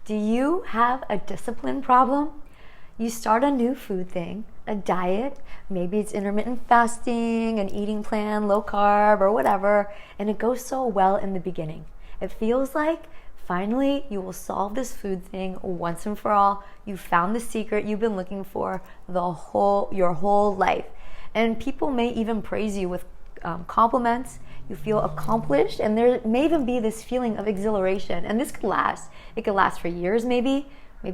Do you have a discipline problem? You start a new food thing, a diet, maybe it's intermittent fasting, an eating plan, low carb, or whatever, and it goes so well in the beginning. It feels like finally you will solve this food thing once and for all. You found the secret you've been looking for your whole life. And people may even praise you with compliments. You feel accomplished, and there may even be this feeling of exhilaration. And this could last. It could last for years, maybe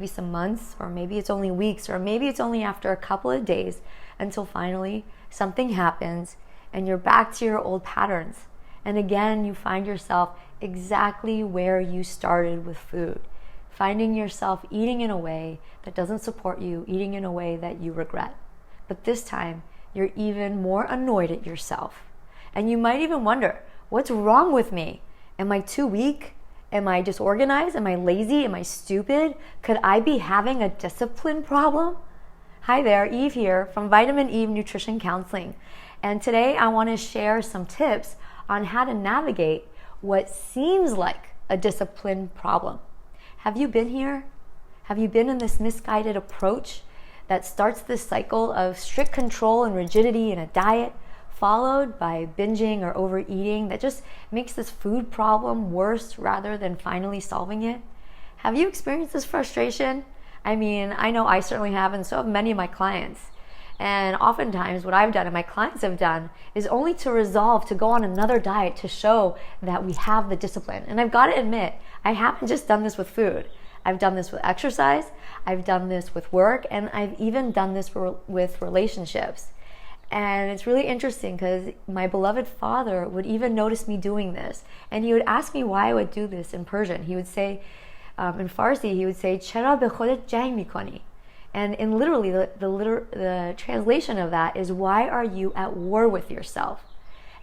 some months, or maybe it's only weeks, or maybe it's only after a couple of days, until finally something happens and you're back to your old patterns. And again, you find yourself exactly where you started with food, finding yourself eating in a way that doesn't support you, eating in a way that you regret. But this time, you're even more annoyed at yourself. And you might even wonder, what's wrong with me? Am I too weak? Am I disorganized? Am I lazy? Am I stupid? Could I be having a discipline problem? Hi there, Eve here from Vitamineve Nutrition Counseling. And today I want to share some tips on how to navigate what seems like a discipline problem. Have you been here? Have you been in this misguided approach that starts this cycle of strict control and rigidity in a diet, followed by binging or overeating that just makes this food problem worse rather than finally solving it? Have you experienced this frustration? I mean, I know I certainly have, and so have many of my clients. And oftentimes what I've done and my clients have done is only to resolve to go on another diet to show that we have the discipline. And I've got to admit, I haven't just done this with food. I've done this with exercise, I've done this with work, and I've even done this with relationships. And it's really interesting because my beloved father would even notice me doing this. And he would ask me why I would do this in Persian. He would say, in Farsi, he would say, "Chera be khodet jang mikoni?" And in literally, the translation of that is, why are you at war with yourself?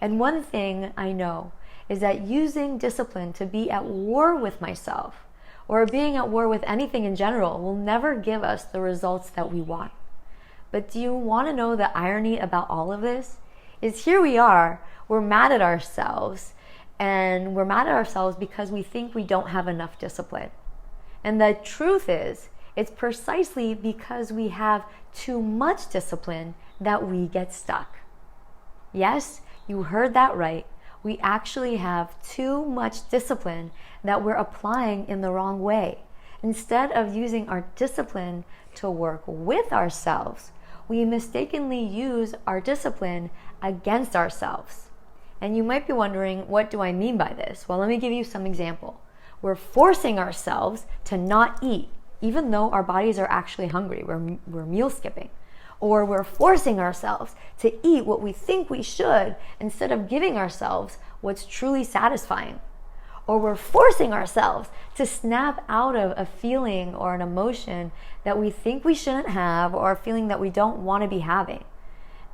And one thing I know is that using discipline to be at war with myself, or being at war with anything in general, will never give us the results that we want. But do you want to know the irony about all of this? Is here we are, we're mad at ourselves, and we're mad at ourselves because we think we don't have enough discipline. And the truth is, it's precisely because we have too much discipline that we get stuck. Yes, you heard that right. We actually have too much discipline that we're applying in the wrong way. Instead of using our discipline to work with ourselves, we mistakenly use our discipline against ourselves. And you might be wondering, what do I mean by this? Well, let me give you some example. We're forcing ourselves to not eat, even though our bodies are actually hungry. We're meal skipping. Or we're forcing ourselves to eat what we think we should instead of giving ourselves what's truly satisfying. Or we're forcing ourselves to snap out of a feeling or an emotion that we think we shouldn't have, or a feeling that we don't want to be having.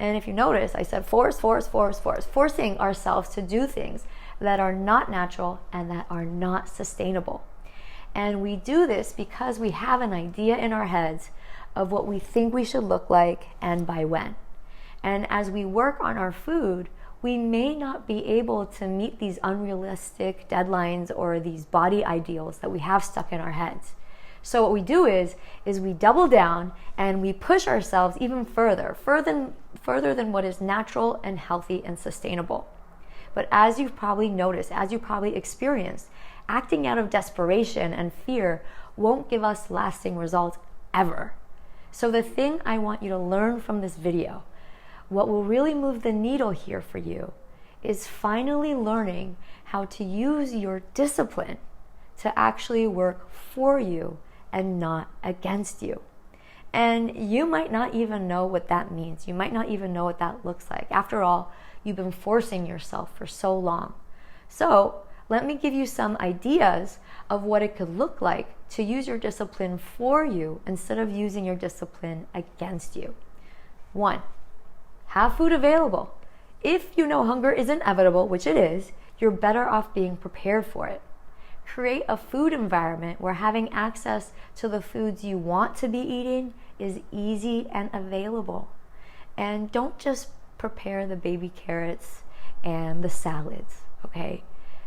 And if you notice, I said forcing ourselves to do things that are not natural and that are not sustainable. And we do this because we have an idea in our heads of what we think we should look like and by when. And as we work on our food, we may not be able to meet these unrealistic deadlines or these body ideals that we have stuck in our heads. So what we do is we double down and we push ourselves even further than what is natural and healthy and sustainable. But as you've probably noticed, as you probably experienced, acting out of desperation and fear won't give us lasting results ever. So the thing I want you to learn from this video, what will really move the needle here for you, is finally learning how to use your discipline to actually work for you and not against you. And you might not even know what that means. You might not even know what that looks like. After all, you've been forcing yourself for so long. So let me give you some ideas of what it could look like to use your discipline for you instead of using your discipline against you. 1, have food available. If you know hunger is inevitable, which it is, you're better off being prepared for it. Create a food environment where having access to the foods you want to be eating is easy and available. And don't just prepare the baby carrots and the salads, okay?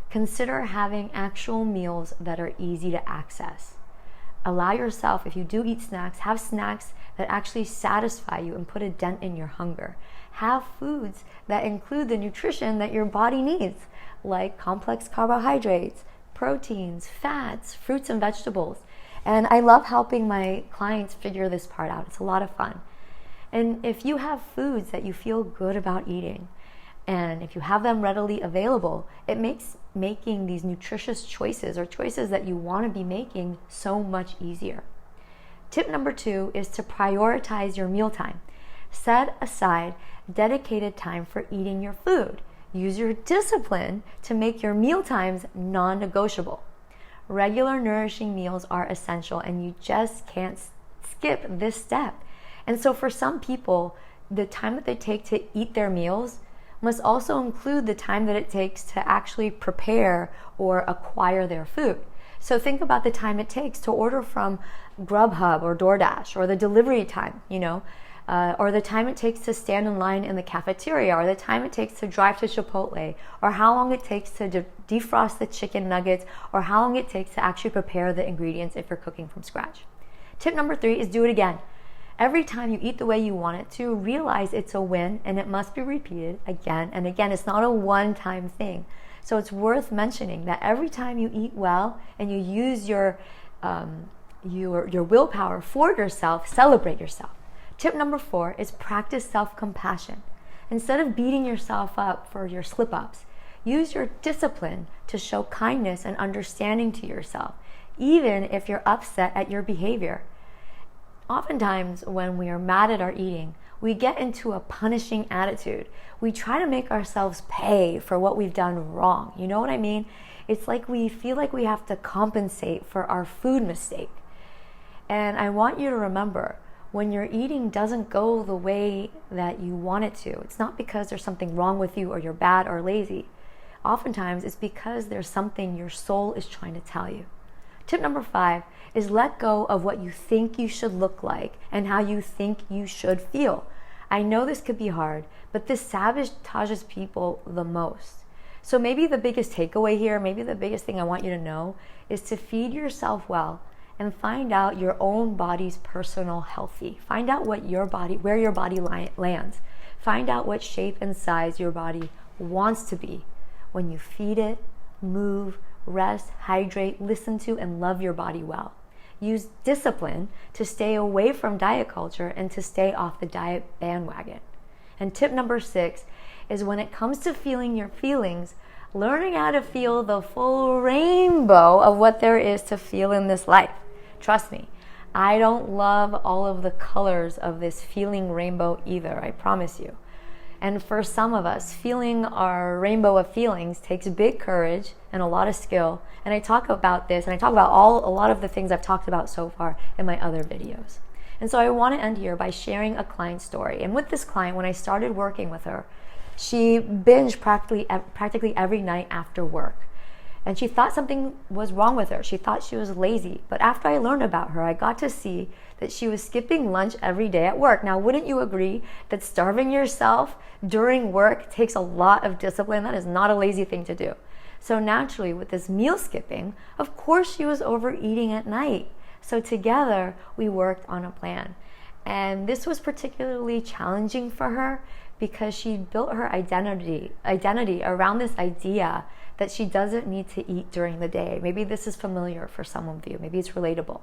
Consider having actual meals that are easy to access. Allow yourself, if you do eat snacks, have snacks that actually satisfy you and put a dent in your hunger. Have foods that include the nutrition that your body needs, like complex carbohydrates, proteins, fats, fruits and vegetables. And I love helping my clients figure this part out. It's a lot of fun. And if you have foods that you feel good about eating, and if you have them readily available, it makes making these nutritious choices or choices that you want to be making so much easier. Tip number 2 is to prioritize your mealtime. Set aside dedicated time for eating your food. Use your discipline to make your meal times non-negotiable. Regular nourishing meals are essential, and you just can't skip this step. And so for some people, the time that they take to eat their meals must also include the time that it takes to actually prepare or acquire their food. So think about the time it takes to order from Grubhub or DoorDash, or the delivery time, or the time it takes to stand in line in the cafeteria, or the time it takes to drive to Chipotle, or how long it takes to defrost the chicken nuggets, or how long it takes to actually prepare the ingredients if you're cooking from scratch. Tip number 3 is do it again. Every time you eat the way you want it to, realize it's a win and it must be repeated again and again. It's not a one-time thing. So it's worth mentioning that every time you eat well and you use your willpower for yourself, celebrate yourself. Tip number 4 is practice self-compassion. Instead of beating yourself up for your slip-ups, use your discipline to show kindness and understanding to yourself, even if you're upset at your behavior. Oftentimes, when we are mad at our eating, we get into a punishing attitude. We try to make ourselves pay for what we've done wrong. You know what I mean? It's like we feel like we have to compensate for our food mistake. And I want you to remember, when your eating doesn't go the way that you want it to, it's not because there's something wrong with you or you're bad or lazy. Oftentimes, it's because there's something your soul is trying to tell you. Tip number 5 is let go of what you think you should look like and how you think you should feel. I know this could be hard, but this sabotages people the most. So maybe the biggest takeaway here, maybe the biggest thing I want you to know is to feed yourself well and find out your own body's personal healthy. Find out where your body lands. Find out what shape and size your body wants to be when you feed it, move, rest, hydrate, listen to, and love your body well. Use discipline to stay away from diet culture and to stay off the diet bandwagon. And tip number 6 is when it comes to feeling your feelings, learning how to feel the full rainbow of what there is to feel in this life. Trust me, I don't love all of the colors of this feeling rainbow either, I promise you. And for some of us, feeling our rainbow of feelings takes big courage and a lot of skill. And I talk about this, and I talk about a lot of the things I've talked about so far in my other videos. And so I want to end here by sharing a client story. And with this client, when I started working with her, she binged practically every night after work. And she thought something was wrong with her. She thought she was lazy. But after I learned about her, I got to see that she was skipping lunch every day at work. Now, wouldn't you agree that starving yourself during work takes a lot of discipline? That is not a lazy thing to do. So naturally, with this meal skipping, of course she was overeating at night. So together, we worked on a plan. And this was particularly challenging for her because she built her identity around this idea that she doesn't need to eat during the day. Maybe this is familiar for some of you. Maybe it's relatable.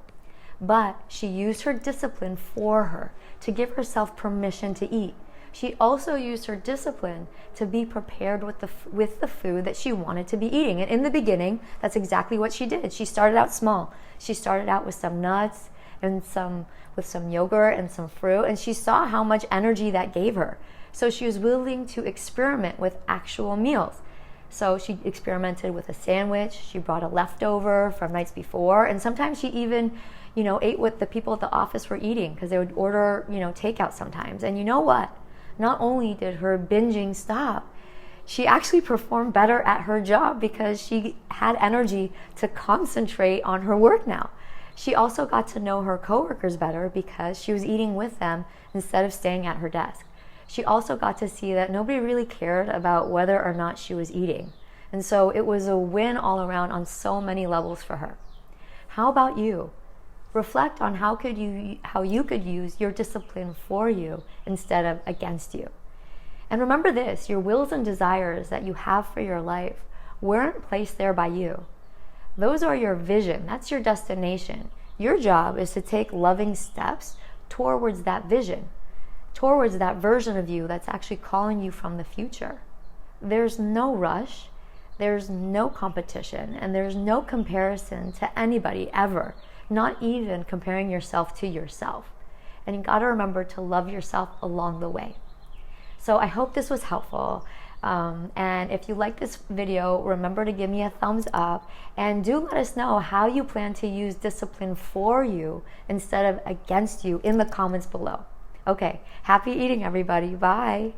But she used her discipline for her to give herself permission to eat. She also used her discipline to be prepared with the food that she wanted to be eating. And in the beginning, that's exactly what she did. She started out small. She started out with some nuts and with some yogurt and some fruit, and she saw how much energy that gave her. So she was willing to experiment with actual meals. So she experimented with a sandwich. She brought a leftover from nights before, and sometimes she even, ate what the people at the office were eating because they would order, takeout sometimes. And you know what? Not only did her binging stop, she actually performed better at her job because she had energy to concentrate on her work now. She also got to know her coworkers better because she was eating with them instead of staying at her desk. She also got to see that nobody really cared about whether or not she was eating. And so it was a win all around on so many levels for her. How about you? reflect on how you could use your discipline for you instead of against you. And remember this, your wills and desires that you have for your life weren't placed there by you. Those are your vision. That's your destination. Your job is to take loving steps towards that vision, towards that version of you that's actually calling you from the future. There's no rush, there's no competition, and there's no comparison to anybody ever, not even comparing yourself to yourself. And you gotta remember to love yourself along the way. So I hope this was helpful. And if you like this video, remember to give me a thumbs up, and do let us know how you plan to use discipline for you instead of against you in the comments below. Okay, happy eating everybody, bye.